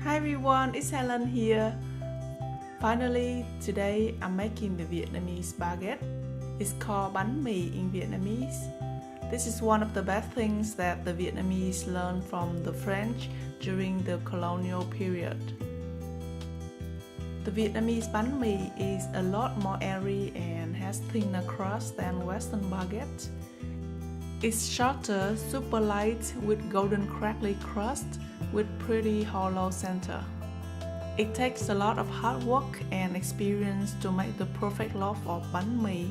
Hi everyone, it's Helen here. Finally, today I'm making the Vietnamese baguette. It's called Bánh mì in Vietnamese. This is one of the best things that the Vietnamese learned from the French during the colonial period. The Vietnamese bánh mì is a lot more airy and has thinner crust than Western baguette. It's shorter, super light with golden crackly crust with pretty hollow center. It takes a lot of hard work and experience to make the perfect loaf of bánh mì.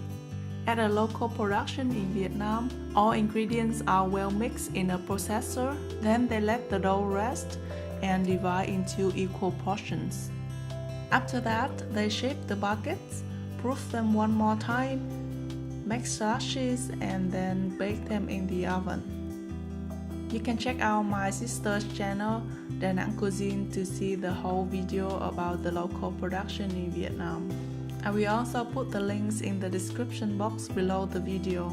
At a local production in Vietnam, all ingredients are well mixed in a processor, then they let the dough rest and divide into equal portions. After that, they shape the baguettes, proof them one more time, make slashes and then bake them in the oven. You can check out my sister's channel, Da Nang Cuisine, to see the whole video about the local production in Vietnam. I will also put the links in the description box below the video.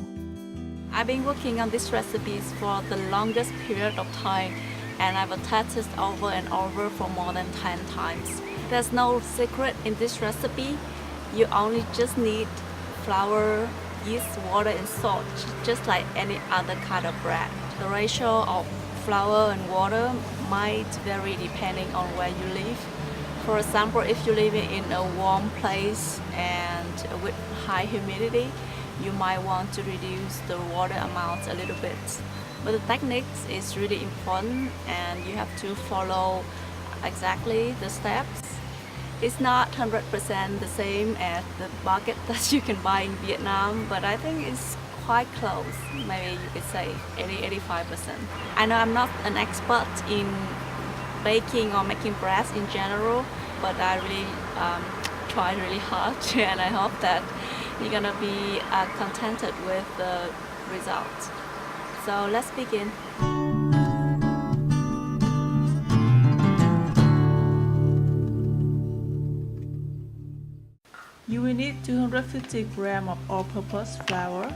I've been working on these recipes for the longest period of time, and I've tested over and over for more than 10 times. There's no secret in this recipe. You only just need flour, yeast, water and salt, just like any other kind of bread. The ratio of flour and water might vary depending on where you live. For example, if you live in a warm place and with high humidity, you might want to reduce the water amount a little bit. But the technique is really important and you have to follow exactly the steps. It's not 100% the same as the baguette that you can buy in Vietnam, but I think it's quite close. Maybe you could say 80-85%. I know I'm not an expert in baking or making breads in general, but I really tried really hard and I hope that you're gonna be contented with the results. So let's begin. You will need 250 grams of all-purpose flour.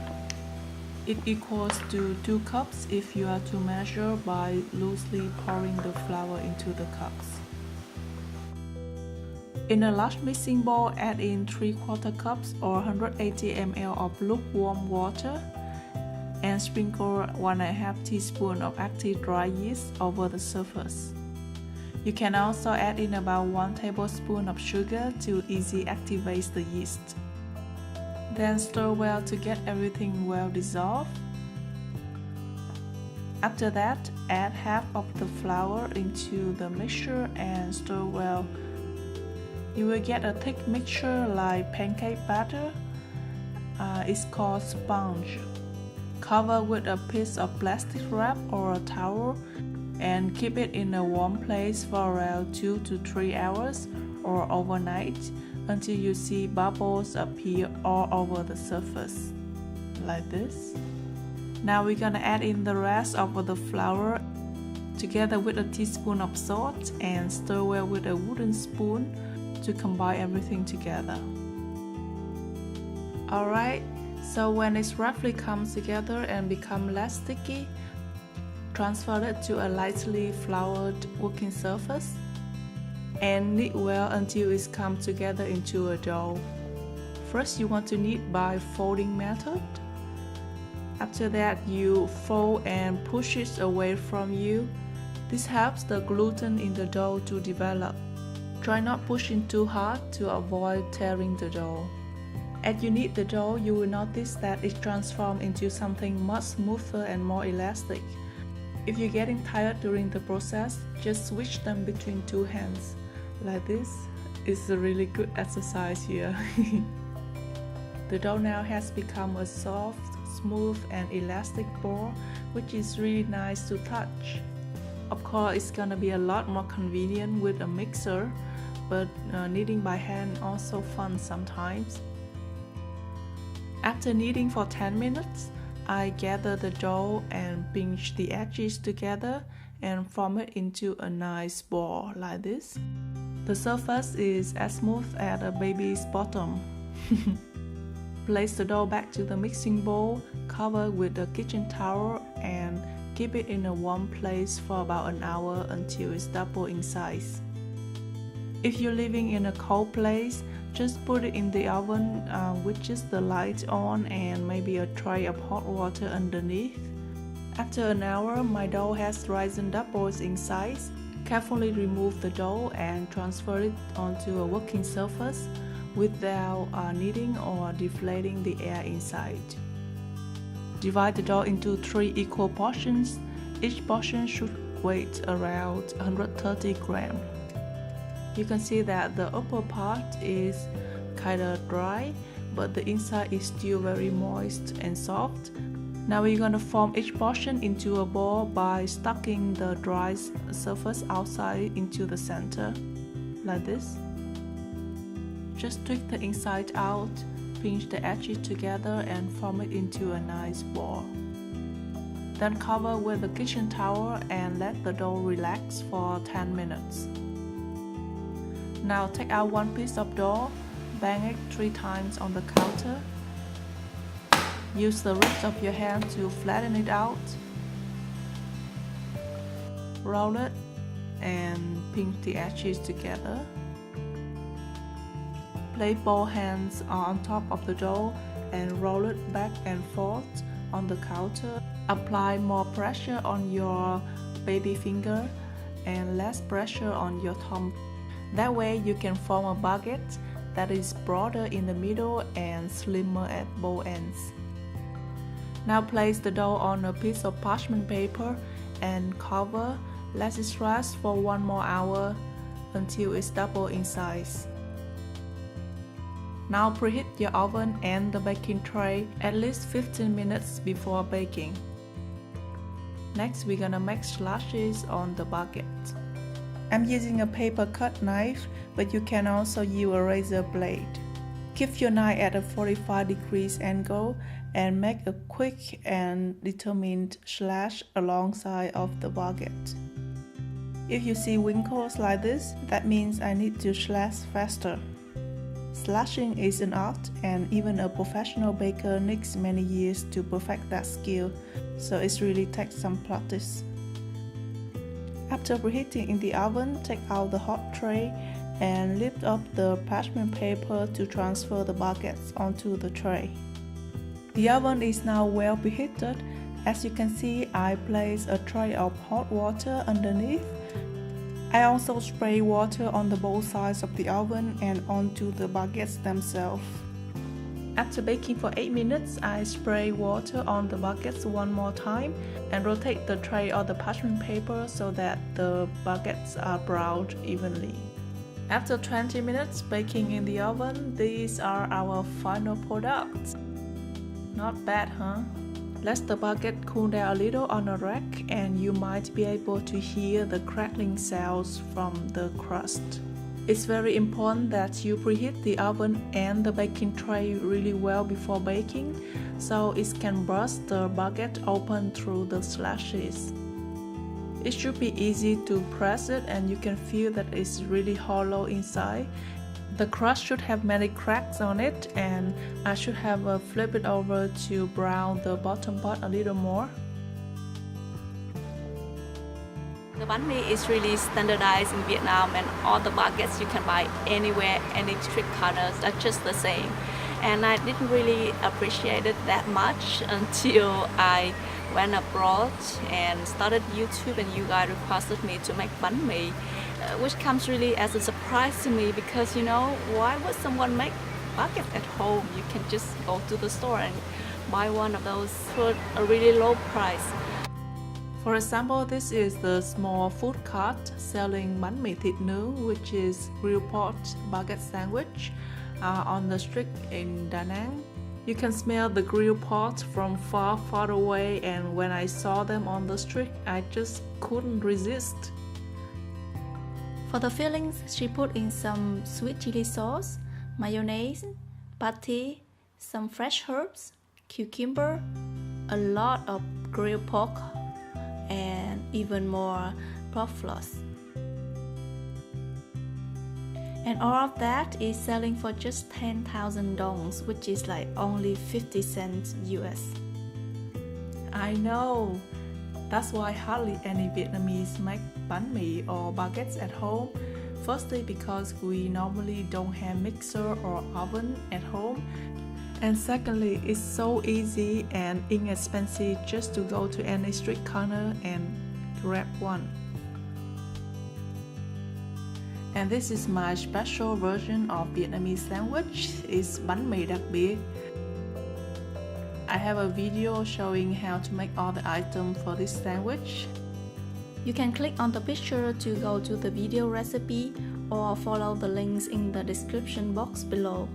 It equals to 2 cups if you are to measure by loosely pouring the flour into the cups. In a large mixing bowl, add in 3/4 cups or 180 ml of lukewarm water and sprinkle 1½ teaspoon of active dry yeast over the surface. You can also add in about 1 tablespoon of sugar to easily activate the yeast. Then stir well to get everything well dissolved. After that, add half of the flour into the mixture and stir well. You will get a thick mixture like pancake batter. It's called sponge. Cover with a piece of plastic wrap or a towel and keep it in a warm place for around 2 to 3 hours or overnight until you see bubbles appear all over the surface, like this. Now we're gonna add in the rest of the flour together with a teaspoon of salt and stir well with a wooden spoon to combine everything together. Alright, so when it roughly comes together and become less sticky, transfer it to a lightly floured working surface and knead well until it's come together into a dough. First, you want to knead by folding method. After that, you fold and push it away from you. This helps the gluten in the dough to develop. Try not pushing too hard to avoid tearing the dough. As you knead the dough, you will notice that it transforms into something much smoother and more elastic. If you're getting tired during the process, just switch them between 2 hands. Like this. It's a really good exercise here. The dough now has become a soft, smooth and elastic ball, which is really nice to touch. Of course, it's gonna be a lot more convenient with a mixer, but kneading by hand also fun sometimes. After kneading for 10 minutes, I gather the dough and pinch the edges together and form it into a nice ball like this. The surface is as smooth as a baby's bottom. Place the dough back to the mixing bowl, cover with a kitchen towel and keep it in a warm place for about an hour until it's double in size. If you're living in a cold place, just put it in the oven with just the light on and maybe a tray of hot water underneath. After an hour, my dough has risen doubles in size. Carefully remove the dough and transfer it onto a working surface without kneading or deflating the air inside. Divide the dough into 3 equal portions. Each portion should weigh around 130 grams. You can see that the upper part is kinda dry, but the inside is still very moist and soft. Now we're gonna form each portion into a ball by stacking the dry surface outside into the center, like this. Just tweak the inside out, pinch the edges together and form it into a nice ball. Then cover with a kitchen towel and let the dough relax for 10 minutes. Now take out one piece of dough, bang it 3 times on the counter. Use the rest of your hand to flatten it out. Roll it and pinch the edges together. Place both hands on top of the dough and roll it back and forth on the counter. Apply more pressure on your baby finger and less pressure on your thumb. That way you can form a baguette that is broader in the middle and slimmer at both ends. Now place the dough on a piece of parchment paper and cover. Let it rest for 1 more hour until it's double in size. Now preheat your oven and the baking tray at least 15 minutes before baking. Next, we're gonna make slashes on the baguette. I'm using a paper cut knife, but you can also use a razor blade. Keep your knife at a 45 degrees angle and make a quick and determined slash alongside of the baguette. If you see wrinkles like this, that means I need to slash faster. Slashing is an art, and even a professional baker needs many years to perfect that skill, so it really takes some practice. After preheating in the oven, take out the hot tray and lift up the parchment paper to transfer the baguettes onto the tray. The oven is now well preheated. As you can see, I place a tray of hot water underneath. I also spray water on the both sides of the oven and onto the baguettes themselves. After baking for 8 minutes, I spray water on the baguettes 1 more time and rotate the tray or the parchment paper so that the baguettes are browned evenly. After 20 minutes baking in the oven, these are our final products. Not bad, huh? Let the baguette cool down a little on a rack and you might be able to hear the crackling sounds from the crust. It's very important that you preheat the oven and the baking tray really well before baking, so it can burst the baguette open through the slashes. It should be easy to press it and you can feel that it's really hollow inside. The crust should have many cracks on it, and I should have flipped it over to brown the bottom part a little more. The bánh mì is really standardized in Vietnam, and all the baguettes you can buy anywhere, any street corners are just the same. And I didn't really appreciate it that much until I went abroad and started YouTube, and you guys requested me to make bánh mì, which comes really as a surprise to me because, you know, why would someone make baguette at home? You can just go to the store and buy one of those for a really low price. For example, this is the small food cart selling bánh mì thịt nướng, which is grilled pork baguette sandwich on the street in Da Nang. You can smell the grilled pork from far away, and when I saw them on the street, I just couldn't resist. For the fillings, she put in some sweet chili sauce, mayonnaise, patty, some fresh herbs, cucumber, a lot of grilled pork, and even more pork floss. And all of that is selling for just 10,000 dongs, which is like only 50 cents US. I know! That's why hardly any Vietnamese make bánh mì or baguettes at home. Firstly, because we normally don't have mixer or oven at home. And secondly, it's so easy and inexpensive just to go to any street corner and grab one. And this is my special version of Vietnamese sandwich. It's bánh mì đặc biệt. I have a video showing how to make all the items for this sandwich. You can click on the picture to go to the video recipe or follow the links in the description box below.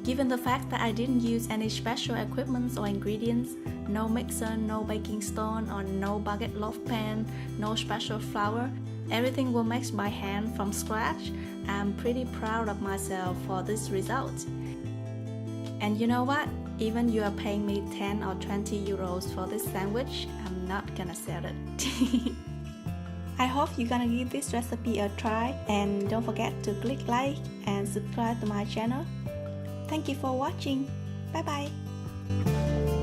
Given the fact that I didn't use any special equipment or ingredients, no mixer, no baking stone, or no baguette loaf pan, no special flour, everything was mixed by hand from scratch, I'm pretty proud of myself for this result. And you know what? Even you are paying me 10 or 20 euros for this sandwich, I'm not gonna sell it. I hope you're gonna give this recipe a try, and don't forget to click like and subscribe to my channel. Thank you for watching. Bye bye.